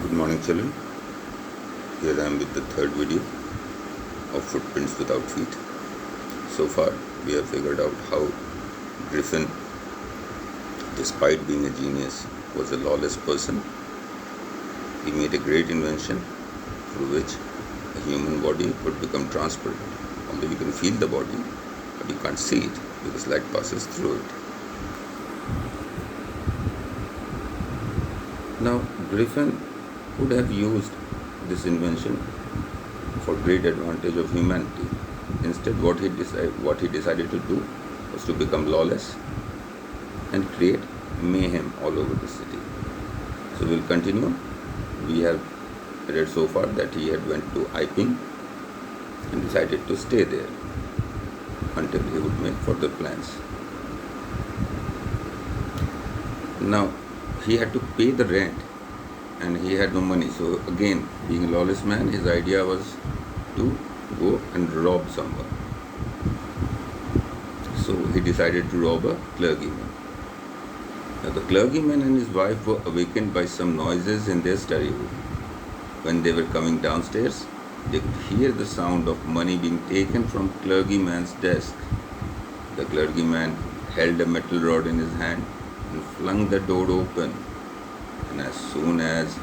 Good morning, children. Here I am with the third video of Footprints Without Feet. So far, we have figured out how Griffin, despite being a genius, was a lawless person. He made a great invention through which a human body could become transparent. Although you can feel the body, but you can't see it because light passes through it. Now, Griffin could have used this invention for great advantage of humanity. Instead, what he decided to do was to become lawless and create mayhem all over the city. So we'll continue. We have read so far that he had went to Iping and decided to stay there until he would make further plans. Now, he had to pay the rent and he had no money. So again, being a lawless man, his idea was to go and rob someone. So he decided to rob a clergyman. Now the clergyman and his wife were awakened by some noises in their study room. When they were coming downstairs, they could hear the sound of money being taken from clergyman's desk. The clergyman held a metal rod in his hand and flung the door open. And as soon as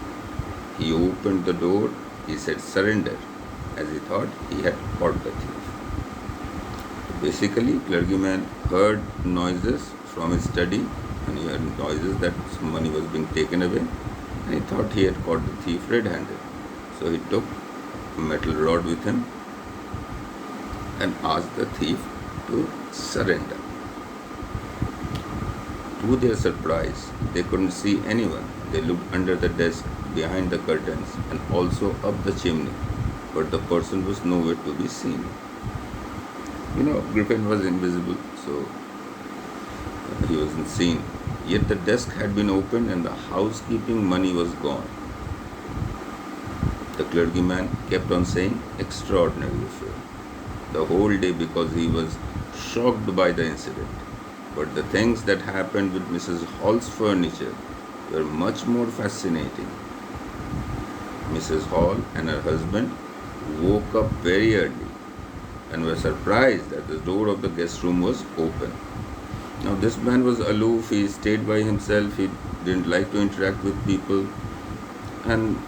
he opened the door, he said, "Surrender," as he thought he had caught the thief. Basically, clergyman heard noises from his study, and he heard noises that some money was being taken away, and he thought he had caught the thief red-handed. So he took a metal rod with him and asked the thief to surrender. To their surprise, they couldn't see anyone. They looked under the desk, behind the curtains, and also up the chimney, but the person was nowhere to be seen. Griffin was invisible, so he wasn't seen. Yet the desk had been opened and the housekeeping money was gone. The clergyman kept on saying, "Extraordinary affair," the whole day because he was shocked by the incident. But the things that happened with Mrs. Hall's furniture were much more fascinating. Mrs. Hall and her husband woke up very early and were surprised that the door of the guest room was open. Now this man was aloof, he stayed by himself, he didn't like to interact with people, and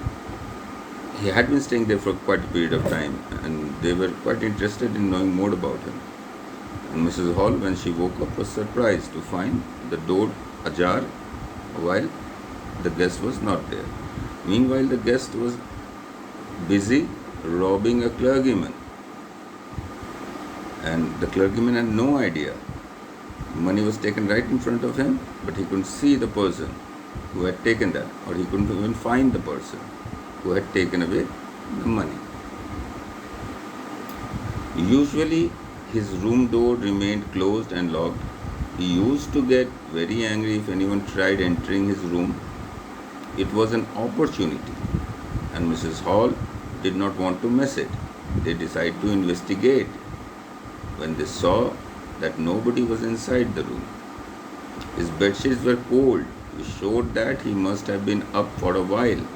he had been staying there for quite a period of time, and they were quite interested in knowing more about him. And Mrs. Hall, when she woke up, was surprised to find the door ajar while the guest was not there. Meanwhile, the guest was busy robbing a clergyman. And the clergyman had no idea. Money was taken right in front of him, but he couldn't see the person who had taken that, or he couldn't even find the person who had taken away the money. Usually, his room door remained closed and locked. He used to get very angry if anyone tried entering his room. It was an opportunity, and Mrs. Hall did not want to miss it. They decided to investigate. When they saw that nobody was inside the room, his bedsheets were cold, which showed that he must have been up for a while,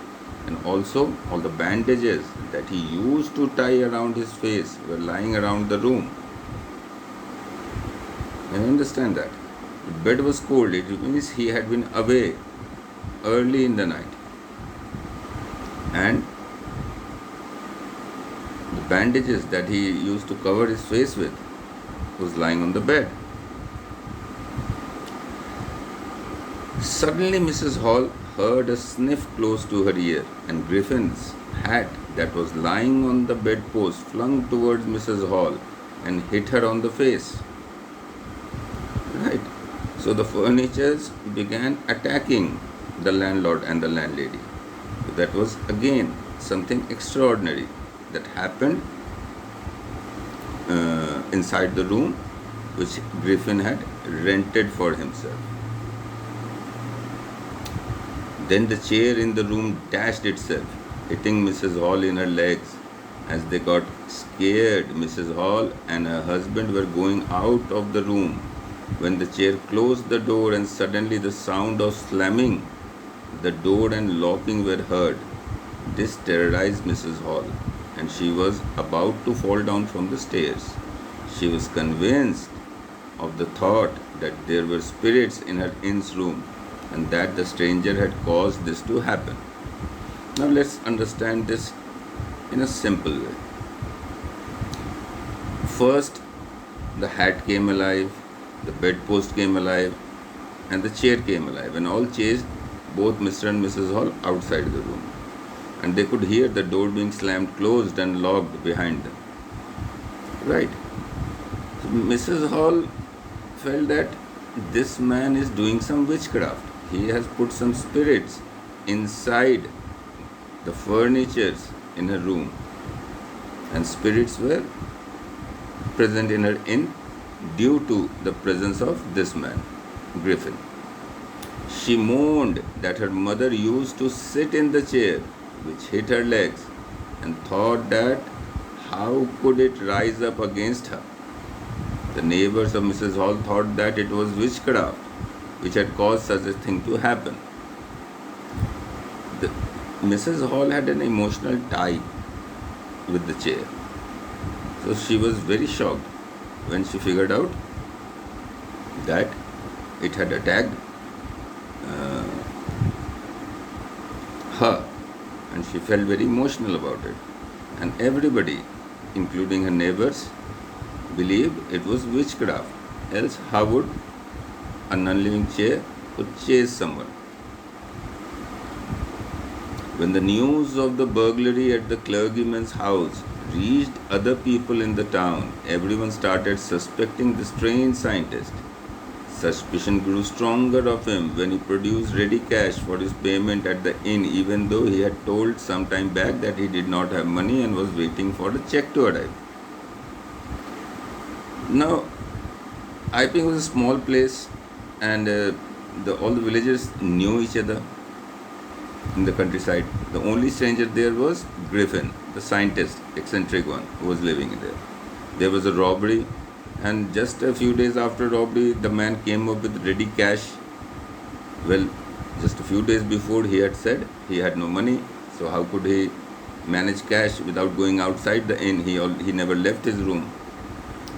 and also all the bandages that he used to tie around his face were lying around the room. I understand that. The bed was cold, it means he had been away early in the night. And the bandages that he used to cover his face with was lying on the bed. Suddenly Mrs. Hall heard a sniff close to her ear, and Griffin's hat that was lying on the bedpost flung towards Mrs. Hall and hit her on the face. Right. So the furnitures began attacking the landlord and the landlady. So that was again something extraordinary that happened inside the room which Griffin had rented for himself. Then the chair in the room dashed itself, hitting Mrs. Hall in her legs. As they got scared, Mrs. Hall and her husband were going out of the room when the chair closed the door and suddenly the sound of slamming the door and locking were heard. This terrorized Mrs. Hall, and she was about to fall down from the stairs. She was convinced of the thought that there were spirits in her inn's room and that the stranger had caused this to happen. Now let's understand this in a simple way. First, the hat came alive, the bedpost came alive, and the chair came alive, and all chased both Mr. and Mrs. Hall outside the room. And they could hear the door being slammed closed and locked behind them. Right. So Mrs. Hall felt that this man is doing some witchcraft. He has put some spirits inside the furnitures in her room, and spirits were present in her inn due to the presence of this man, Griffin. She moaned that her mother used to sit in the chair which hit her legs and thought that how could it rise up against her. The neighbors of Mrs. Hall thought that it was witchcraft which had caused such a thing to happen. The, Mrs. Hall had an emotional tie with the chair. So she was very shocked when she figured out that it had attacked her, and she felt very emotional about it. And everybody, including her neighbors, believed it was witchcraft. Else, how would a non-living chair could chase someone? When the news of the burglary at the clergyman's house reached other people in the town, everyone started suspecting the strange scientist. Suspicion grew stronger of him when he produced ready cash for his payment at the inn, even though he had told some time back that he did not have money and was waiting for the check to arrive. Now, Iping was a small place, and all the villagers knew each other in the countryside. The only stranger there was Griffin, the scientist, eccentric one, who was living there. There was a robbery, and just a few days after robbery, the man came up with ready cash. Well, just a few days before, he had said he had no money, so how could he manage cash without going outside the inn? He never left his room.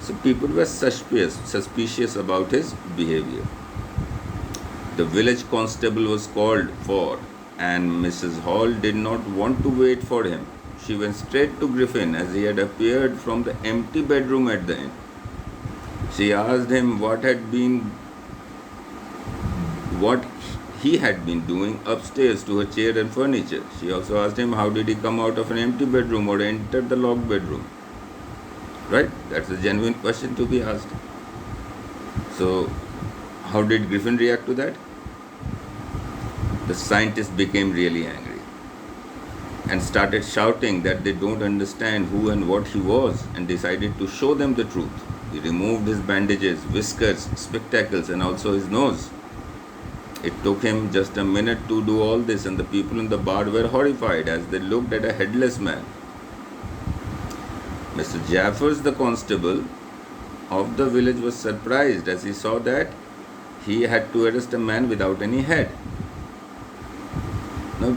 So people were suspicious about his behavior. The village constable was called for, and Mrs. Hall did not want to wait for him. She went straight to Griffin as he had appeared from the empty bedroom at the inn. She asked him what he had been doing upstairs to her chair and furniture. She also asked him how did he come out of an empty bedroom or enter the locked bedroom. Right? That's a genuine question to be asked. So, how did Griffin react to that? The scientist became really angry and started shouting that they don't understand who and what he was, and decided to show them the truth. He removed his bandages, whiskers, spectacles, and also his nose. It took him just a minute to do all this, and the people in the bar were horrified as they looked at a headless man. Mr. Jaffers, the constable of the village, was surprised as he saw that he had to arrest a man without any head. Now,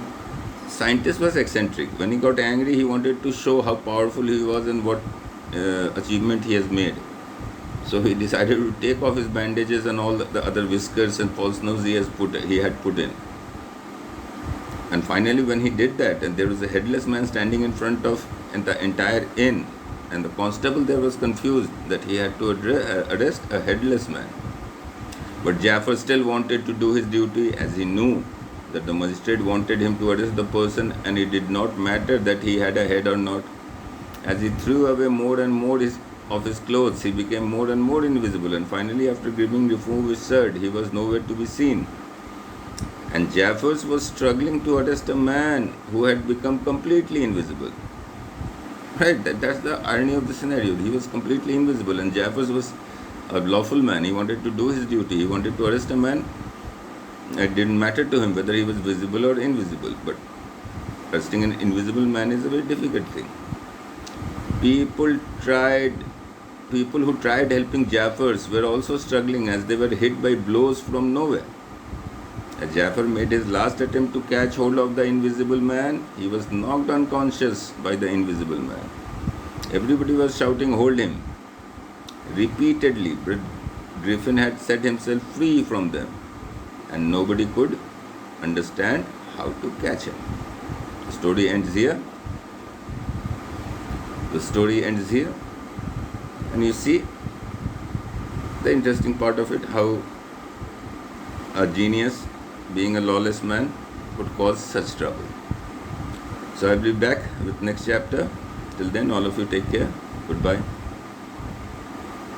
scientist was eccentric. When he got angry, he wanted to show how powerful he was and what achievement he has made. So he decided to take off his bandages and all the other whiskers and false nose he had put in. And finally, when he did that, and there was a headless man standing in front of the entire inn, and the constable there was confused that he had to arrest a headless man. But Jaffer still wanted to do his duty, as he knew that the magistrate wanted him to arrest the person, and it did not matter that he had a head or not. As he threw away more and more of his clothes, he became more and more invisible, and finally, after giving remove his shirt, he was nowhere to be seen. And Jaffers was struggling to arrest a man who had become completely invisible. Right, that's the irony of the scenario. He was completely invisible, and Jaffers was a lawful man. He wanted to do his duty. He wanted to arrest a man. It didn't matter to him whether he was visible or invisible, but arresting an invisible man is a very difficult thing. People who tried helping Jaffers were also struggling as they were hit by blows from nowhere. As Jafar made his last attempt to catch hold of the invisible man, he was knocked unconscious by the invisible man. Everybody was shouting, "Hold him!" Repeatedly, but Griffin had set himself free from them, and nobody could understand how to catch him. The story ends here. The story ends here. And you see the interesting part of it, how a genius, being a lawless man, could cause such trouble. So I'll be back with next chapter. Till then, all of you take care. Goodbye.